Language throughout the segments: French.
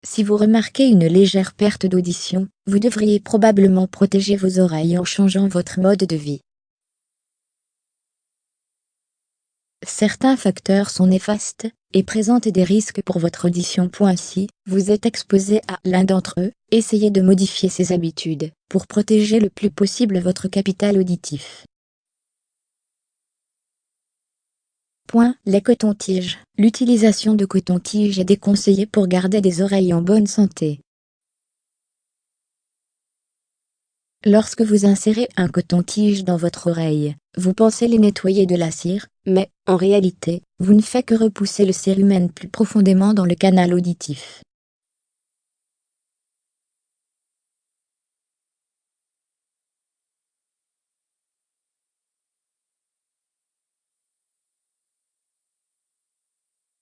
Si vous remarquez une légère perte d'audition, vous devriez probablement protéger vos oreilles en changeant votre mode de vie. Certains facteurs sont néfastes et présentent des risques pour votre audition. Si vous êtes exposé à l'un d'entre eux, essayez de modifier ces habitudes pour protéger le plus possible votre capital auditif. Les cotons-tiges. L'utilisation de coton-tiges est déconseillée pour garder des oreilles en bonne santé. Lorsque vous insérez un coton-tige dans votre oreille, vous pensez les nettoyer de la cire, mais, en réalité, vous ne faites que repousser le cérumen plus profondément dans le canal auditif.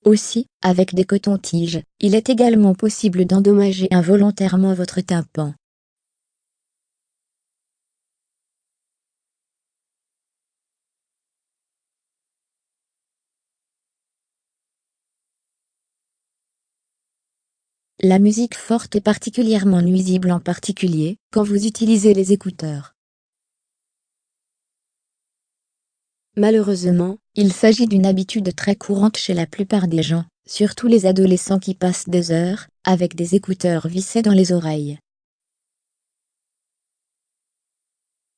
Aussi, avec des cotons-tiges, il est également possible d'endommager involontairement votre tympan. La musique forte est particulièrement nuisible, en particulier quand vous utilisez les écouteurs. Malheureusement, il s'agit d'une habitude très courante chez la plupart des gens, surtout les adolescents qui passent des heures avec des écouteurs vissés dans les oreilles.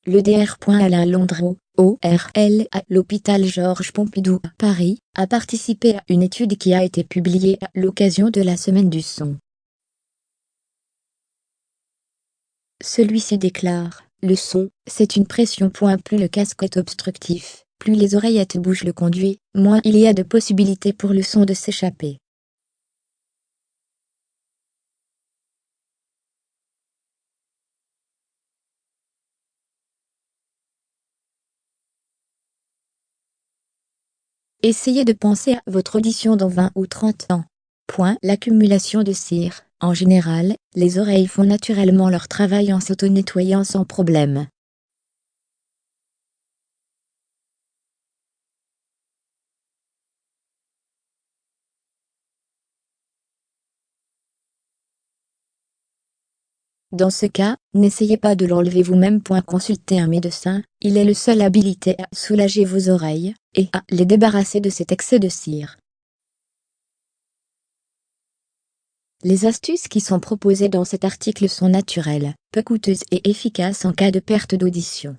Le Dr. Alain Landreau, ORL, à l'hôpital Georges Pompidou à Paris, a participé à une étude qui a été publiée à l'occasion de la Semaine du son. Celui-ci déclare: le son, c'est une pression. Plus le casque est obstructif, plus les oreillettes bougent le conduit, moins il y a de possibilités pour le son de s'échapper. Essayez de penser à votre audition dans 20 ou 30 ans. L'accumulation de cire. En général, les oreilles font naturellement leur travail en s'auto-nettoyant sans problème. Dans ce cas, n'essayez pas de l'enlever vous-même. Consultez un médecin, il est le seul habilité à soulager vos oreilles et à les débarrasser de cet excès de cire. Les astuces qui sont proposées dans cet article sont naturelles, peu coûteuses et efficaces en cas de perte d'audition.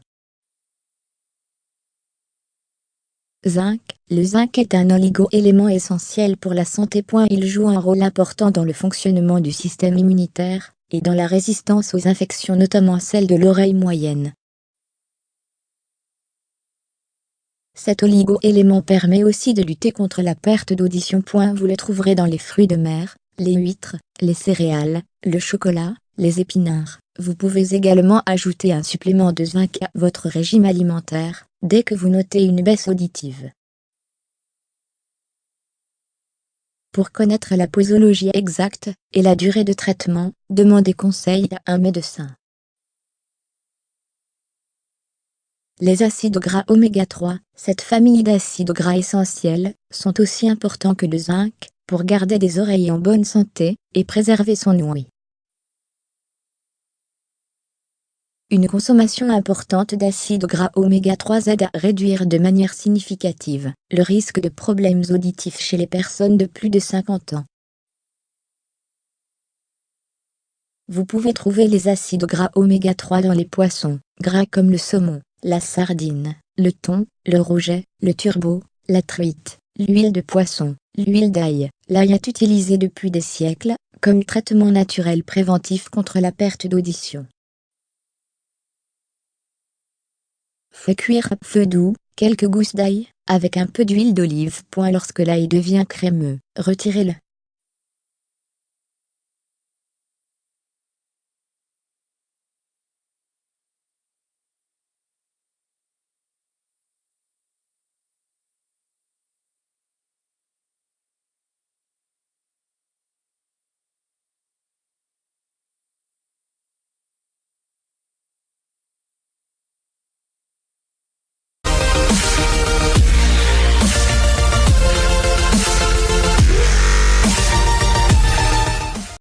Zinc. Le zinc est un oligo-élément essentiel pour la santé. Il joue un rôle important dans le fonctionnement du système immunitaire et dans la résistance aux infections, notamment celle de l'oreille moyenne. Cet oligo-élément permet aussi de lutter contre la perte d'audition. Vous le trouverez dans les fruits de mer, les huîtres, les céréales, le chocolat, les épinards. Vous pouvez également ajouter un supplément de zinc à votre régime alimentaire, dès que vous notez une baisse auditive. Pour connaître la posologie exacte et la durée de traitement, demandez conseil à un médecin. Les acides gras oméga 3, cette famille d'acides gras essentiels, sont aussi importants que le zinc, pour garder des oreilles en bonne santé et préserver son ouïe. Une consommation importante d'acides gras oméga 3 aide à réduire de manière significative le risque de problèmes auditifs chez les personnes de plus de 50 ans. Vous pouvez trouver les acides gras oméga 3 dans les poissons gras comme le saumon, la sardine, le thon, le rouget, le turbot, la truite, l'huile de poisson, l'huile d'ail. L'ail est utilisé depuis des siècles comme traitement naturel préventif contre la perte d'audition. Faites cuire à feu doux quelques gousses d'ail avec un peu d'huile d'olive. Lorsque l'ail devient crémeux, retirez-le